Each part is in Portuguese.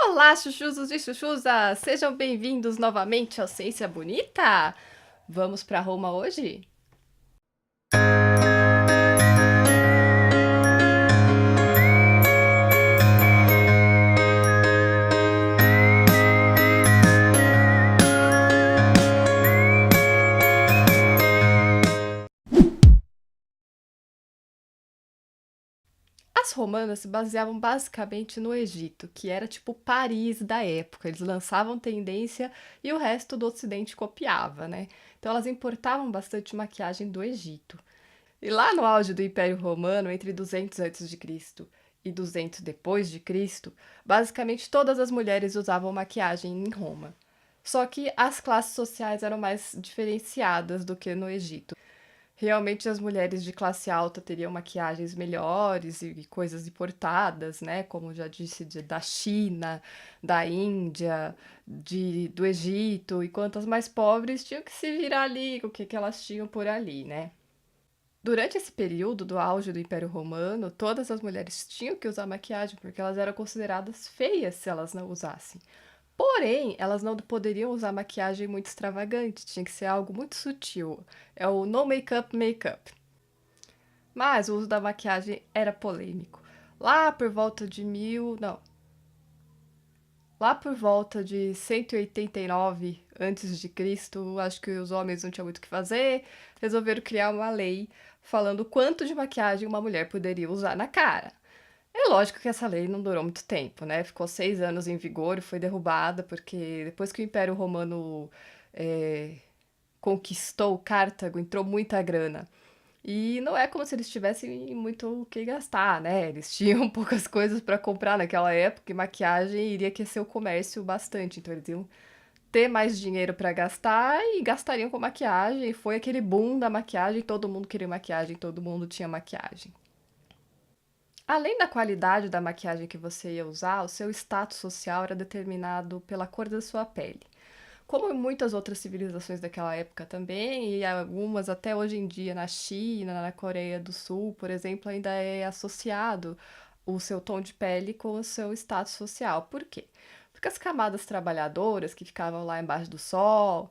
Olá, chuchuzos e chuchuzas! Sejam bem-vindos novamente ao Ciência Bonita! Vamos para Roma hoje? As romanas se baseavam basicamente no Egito, que era tipo Paris da época. Eles lançavam tendência e o resto do Ocidente copiava, né? Então elas importavam bastante maquiagem do Egito. E lá no auge do Império Romano, entre 200 a.C. e 200 depois de Cristo, basicamente todas as mulheres usavam maquiagem em Roma. Só que as classes sociais eram mais diferenciadas do que no Egito. Realmente as mulheres de classe alta teriam maquiagens melhores e coisas importadas, né? Como já disse, da China, da Índia, do Egito, enquanto as mais pobres tinham que se virar ali com o que elas tinham por ali, né? Durante esse período do auge do Império Romano, todas as mulheres tinham que usar maquiagem porque elas eram consideradas feias se elas não usassem. Porém, elas não poderiam usar maquiagem muito extravagante, tinha que ser algo muito sutil. É o no make-up make-up. Mas o uso da maquiagem era polêmico. Lá por volta de não, lá por volta de 189 antes de Cristo, acho que os homens não tinham muito o que fazer, resolveram criar uma lei falando quanto de maquiagem uma mulher poderia usar na cara. É lógico que essa lei não durou muito tempo, né? Ficou 6 anos em vigor e foi derrubada porque depois que o Império Romano é, conquistou Cartago, entrou muita grana. E não é como se eles tivessem muito o que gastar, né? Eles tinham poucas coisas para comprar naquela época e maquiagem iria aquecer o comércio bastante. Então eles iam ter mais dinheiro para gastar e gastariam com maquiagem. Foi aquele boom da maquiagem, todo mundo queria maquiagem, todo mundo tinha maquiagem. Além da qualidade da maquiagem que você ia usar, o seu status social era determinado pela cor da sua pele. Como em muitas outras civilizações daquela época também, e algumas até hoje em dia na China, na Coreia do Sul, por exemplo, ainda é associado o seu tom de pele com o seu status social. Por quê? Porque as camadas trabalhadoras que ficavam lá embaixo do sol,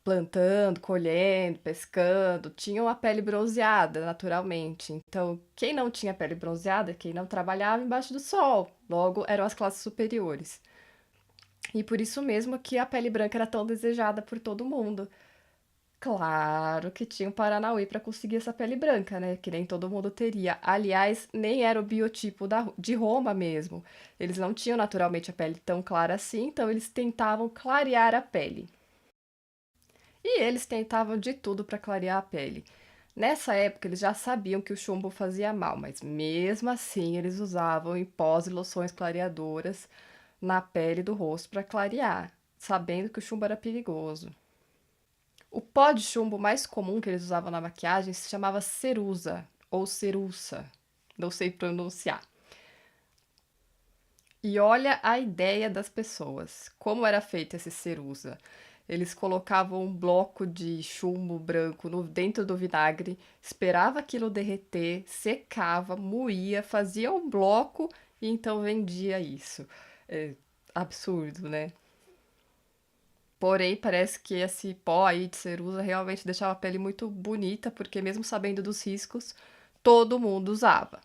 plantando, colhendo, pescando, tinham a pele bronzeada naturalmente. Então, quem não tinha pele bronzeada, quem não trabalhava embaixo do sol, logo eram as classes superiores. E por isso mesmo que a pele branca era tão desejada por todo mundo. Claro que tinha um Paranauê para conseguir essa pele branca, né? Que nem todo mundo teria. Aliás, nem era o biotipo de Roma mesmo. Eles não tinham naturalmente a pele tão clara assim, então eles tentavam clarear a pele. E eles tentavam de tudo para clarear a pele. Nessa época, eles já sabiam que o chumbo fazia mal, mas mesmo assim eles usavam em pós e loções clareadoras na pele do rosto para clarear, sabendo que o chumbo era perigoso. O pó de chumbo mais comum que eles usavam na maquiagem se chamava cerusa ou ceruça, não sei pronunciar. E olha a ideia das pessoas. Como era feito esse cerusa? Eles colocavam um bloco de chumbo branco dentro do vinagre, esperava aquilo derreter, secava, moía, fazia um bloco e então vendia isso. É absurdo, né? Porém, parece que esse pó aí de cerusa realmente deixava a pele muito bonita, porque mesmo sabendo dos riscos, todo mundo usava.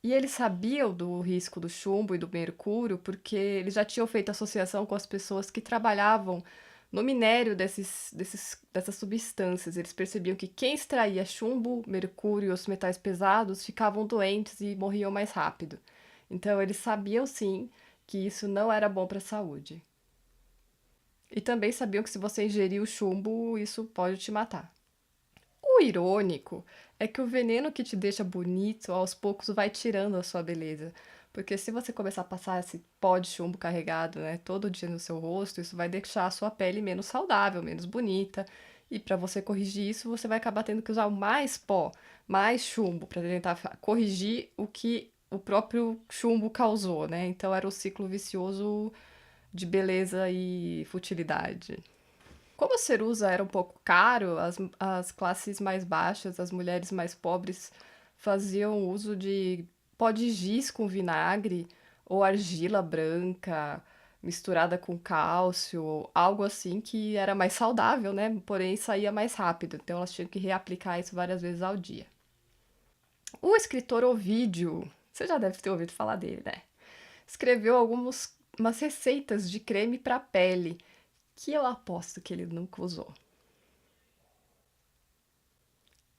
E eles sabiam do risco do chumbo e do mercúrio porque eles já tinham feito associação com as pessoas que trabalhavam no minério dessas substâncias. Eles percebiam que quem extraía chumbo, mercúrio e os metais pesados ficavam doentes e morriam mais rápido. Então, eles sabiam sim que isso não era bom para a saúde. E também sabiam que se você ingerir o chumbo, isso pode te matar. O irônico é que o veneno que te deixa bonito, aos poucos vai tirando a sua beleza. Porque se você começar a passar esse pó de chumbo carregado, né, todo dia no seu rosto, isso vai deixar a sua pele menos saudável, menos bonita. E para você corrigir isso, você vai acabar tendo que usar mais pó, mais chumbo, para tentar corrigir o que o próprio chumbo causou, né? Então era um ciclo vicioso de beleza e futilidade. Como a ceruza era um pouco caro, as classes mais baixas, as mulheres mais pobres, faziam uso de pó de giz com vinagre ou argila branca misturada com cálcio, algo assim que era mais saudável, né? Porém saía mais rápido, então elas tinham que reaplicar isso várias vezes ao dia. O escritor Ovídio, você já deve ter ouvido falar dele, né? Escreveu algumas umas receitas de creme para pele, que eu aposto que ele nunca usou.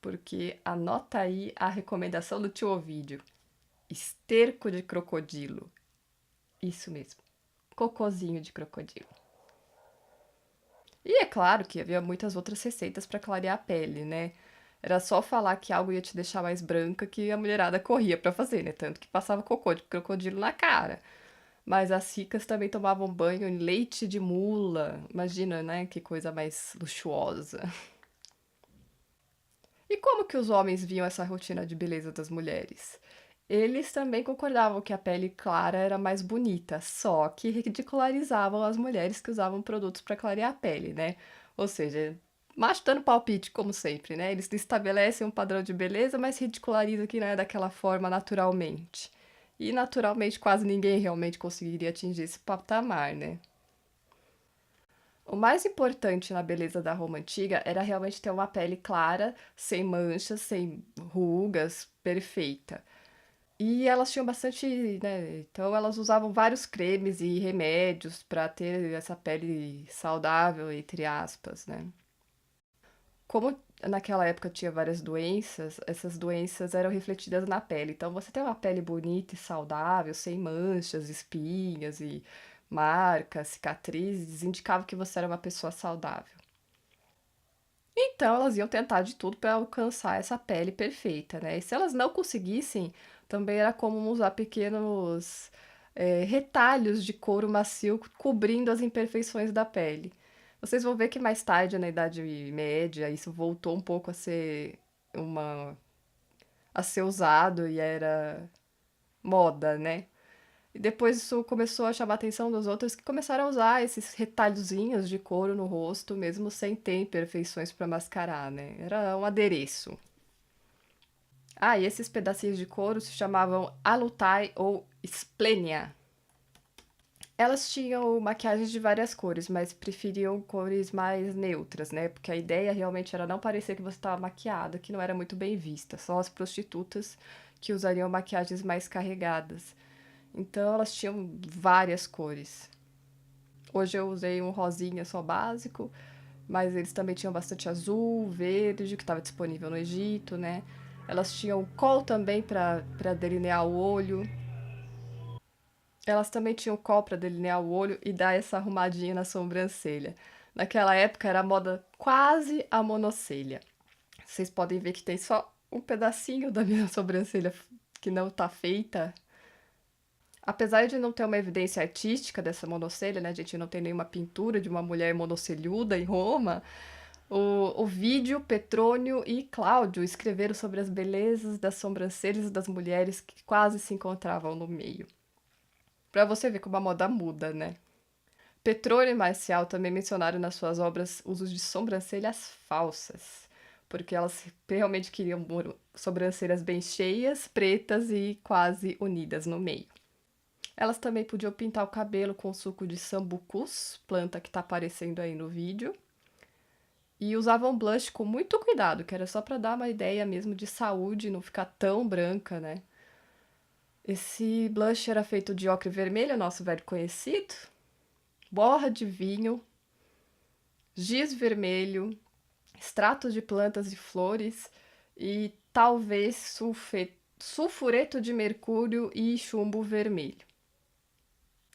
Porque anota aí a recomendação do tio Ovídio. Esterco de crocodilo. Isso mesmo. Cocôzinho de crocodilo. E é claro que havia muitas outras receitas para clarear a pele, né? Era só falar que algo ia te deixar mais branca que a mulherada corria para fazer, né? Tanto que passava cocô de crocodilo na cara. Mas as ricas também tomavam banho em leite de mula. Imagina, né? Que coisa mais luxuosa. E como que os homens viam essa rotina de beleza das mulheres? Eles também concordavam que a pele clara era mais bonita, só que ridicularizavam as mulheres que usavam produtos para clarear a pele, né? Ou seja, macho dando palpite, como sempre, né? Eles estabelecem um padrão de beleza, mas ridicularizam que não é daquela forma naturalmente. E naturalmente quase ninguém realmente conseguiria atingir esse patamar, né? O mais importante na beleza da Roma antiga era realmente ter uma pele clara, sem manchas, sem rugas, perfeita. E elas tinham bastante, né? Então elas usavam vários cremes e remédios para ter essa pele saudável, entre aspas, né? Como naquela época tinha várias doenças, essas doenças eram refletidas na pele. Então você tem uma pele bonita e saudável, sem manchas, espinhas e marcas, cicatrizes, indicava que você era uma pessoa saudável. Então elas iam tentar de tudo para alcançar essa pele perfeita, né? E se elas não conseguissem, também era comum usar pequenos retalhos de couro macio cobrindo as imperfeições da pele. Vocês vão ver que mais tarde, na Idade Média, isso voltou um pouco uma, a ser usado e era moda, né? E depois isso começou a chamar a atenção dos outros que começaram a usar esses retalhozinhos de couro no rosto, mesmo sem ter imperfeições para mascarar, né? Era um adereço. Ah, e esses pedacinhos de couro se chamavam alutai ou splenia. Elas tinham maquiagens de várias cores, mas preferiam cores mais neutras, né? Porque a ideia realmente era não parecer que você estava maquiada, que não era muito bem vista. Só as prostitutas que usariam maquiagens mais carregadas. Então elas tinham várias cores. Hoje eu usei um rosinha só básico, mas eles também tinham bastante azul, verde, que estava disponível no Egito, né? Elas tinham col também para delinear o olho. Elas também tinham col para delinear o olho e dar essa arrumadinha na sobrancelha. Naquela época era a moda quase a monocelha. Vocês podem ver que tem só um pedacinho da minha sobrancelha que não tá feita. Apesar de não ter uma evidência artística dessa monocelha, né? A gente não tem nenhuma pintura de uma mulher monocelhuda em Roma. O Vídio, Petrônio e Cláudio escreveram sobre as belezas das sobrancelhas das mulheres que quase se encontravam no meio. Pra você ver como a moda muda, né? Petrônio e Marcial também mencionaram nas suas obras usos de sobrancelhas falsas, porque elas realmente queriam sobrancelhas bem cheias, pretas e quase unidas no meio. Elas também podiam pintar o cabelo com suco de sambucus, planta que tá aparecendo aí no vídeo. E usavam blush com muito cuidado, que era só para dar uma ideia mesmo de saúde, não ficar tão branca, né? Esse blush era feito de ocre vermelho, nosso velho conhecido, borra de vinho, giz vermelho, extrato de plantas e flores e talvez sulfureto de mercúrio e chumbo vermelho.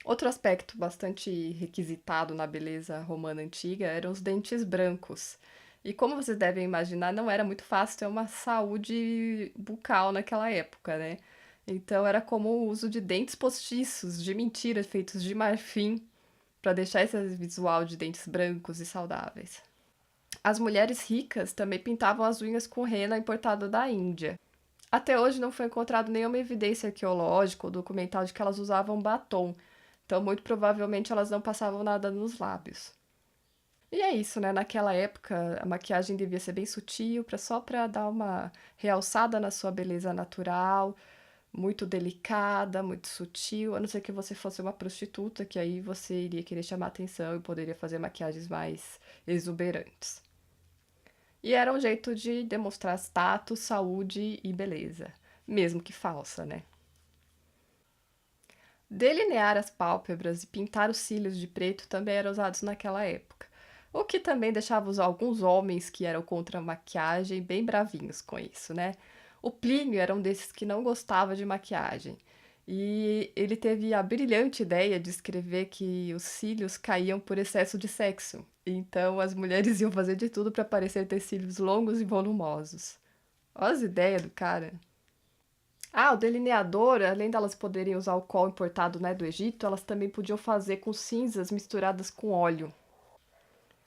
Outro aspecto bastante requisitado na beleza romana antiga eram os dentes brancos. E como vocês devem imaginar, não era muito fácil ter uma saúde bucal naquela época, né? Então era comum o uso de dentes postiços, de mentira, feitos de marfim, para deixar esse visual de dentes brancos e saudáveis. As mulheres ricas também pintavam as unhas com rena importada da Índia. Até hoje não foi encontrado nenhuma evidência arqueológica ou documental de que elas usavam batom, então muito provavelmente elas não passavam nada nos lábios. E é isso, né? Naquela época a maquiagem devia ser bem sutil, só para dar uma realçada na sua beleza natural, muito delicada, muito sutil, a não ser que você fosse uma prostituta, que aí você iria querer chamar atenção e poderia fazer maquiagens mais exuberantes. E era um jeito de demonstrar status, saúde e beleza, mesmo que falsa, né? Delinear as pálpebras e pintar os cílios de preto também eram usados naquela época, o que também deixava alguns homens que eram contra a maquiagem bem bravinhos com isso, né? O Plínio era um desses que não gostava de maquiagem. E ele teve a brilhante ideia de escrever que os cílios caíam por excesso de sexo. Então as mulheres iam fazer de tudo para parecer ter cílios longos e volumosos. Olha as ideias do cara. Ah, o delineador, além delas poderem usar o coal importado, né, do Egito, elas também podiam fazer com cinzas misturadas com óleo.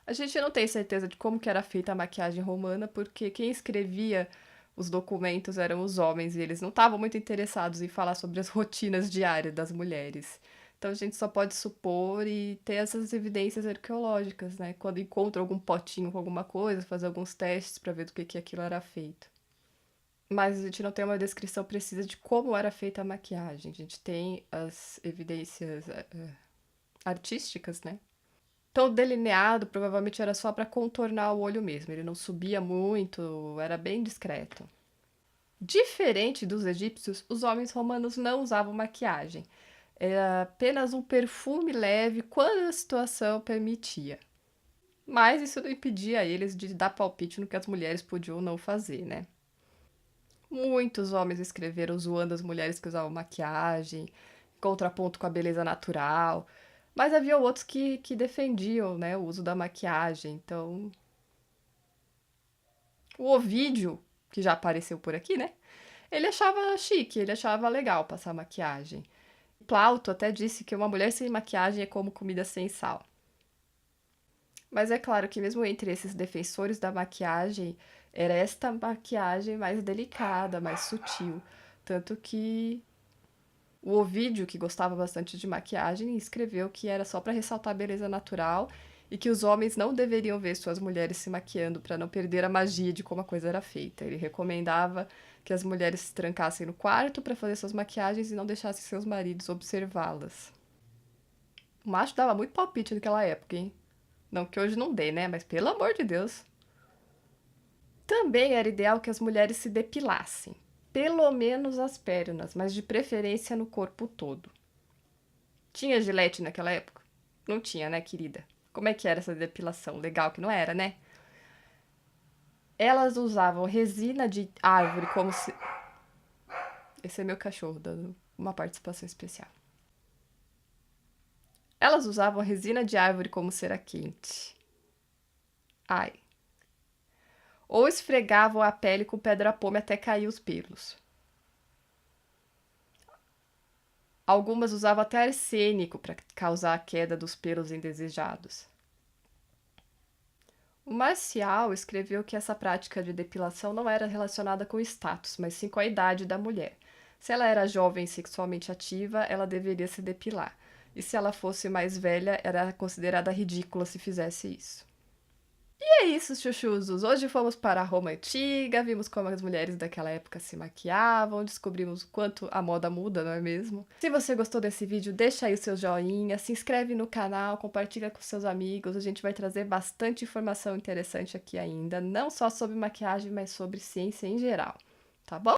A gente não tem certeza de como que era feita a maquiagem romana, porque quem escrevia os documentos eram os homens e eles não estavam muito interessados em falar sobre as rotinas diárias das mulheres. Então a gente só pode supor e ter essas evidências arqueológicas, né? Quando encontra algum potinho com alguma coisa, fazer alguns testes para ver do que aquilo era feito. Mas a gente não tem uma descrição precisa de como era feita a maquiagem. A gente tem as evidências artísticas, né? Então, o delineado provavelmente era só para contornar o olho mesmo. Ele não subia muito, era bem discreto. Diferente dos egípcios, os homens romanos não usavam maquiagem. Era apenas um perfume leve quando a situação permitia. Mas isso não impedia eles de dar palpite no que as mulheres podiam ou não fazer, né? Muitos homens escreveram zoando as mulheres que usavam maquiagem, em contraponto com a beleza natural. Mas havia outros que defendiam, né, o uso da maquiagem. Então, o Ovídio, que já apareceu por aqui, né? Ele achava chique, ele achava legal passar maquiagem. Plauto até disse que uma mulher sem maquiagem é como comida sem sal. Mas é claro que mesmo entre esses defensores da maquiagem, era esta maquiagem mais delicada, mais sutil. Tanto que o Ovídio, que gostava bastante de maquiagem, escreveu que era só para ressaltar a beleza natural e que os homens não deveriam ver suas mulheres se maquiando para não perder a magia de como a coisa era feita. Ele recomendava que as mulheres se trancassem no quarto para fazer suas maquiagens e não deixassem seus maridos observá-las. O macho dava muito palpite naquela época, hein? Não que hoje não dê, né? Mas pelo amor de Deus. Também era ideal que as mulheres se depilassem, pelo menos as pernas, mas de preferência no corpo todo. Tinha gilete naquela época? Não tinha, né, querida? Como é que era essa depilação? Legal que não era, né? Elas usavam resina de árvore como se. Esse é meu cachorro dando uma participação especial. Elas usavam resina de árvore como cera quente. Ai. Ou esfregavam a pele com pedra-pome até cair os pelos. Algumas usavam até arsênico para causar a queda dos pelos indesejados. O Marcial escreveu que essa prática de depilação não era relacionada com o status, mas sim com a idade da mulher. Se ela era jovem e sexualmente ativa, ela deveria se depilar. E se ela fosse mais velha, era considerada ridícula se fizesse isso. E é isso, chuchuzos. Hoje fomos para a Roma antiga, vimos como as mulheres daquela época se maquiavam, descobrimos o quanto a moda muda, não é mesmo? Se você gostou desse vídeo, deixa aí o seu joinha, se inscreve no canal, compartilha com seus amigos. A gente vai trazer bastante informação interessante aqui ainda, não só sobre maquiagem, mas sobre ciência em geral, tá bom?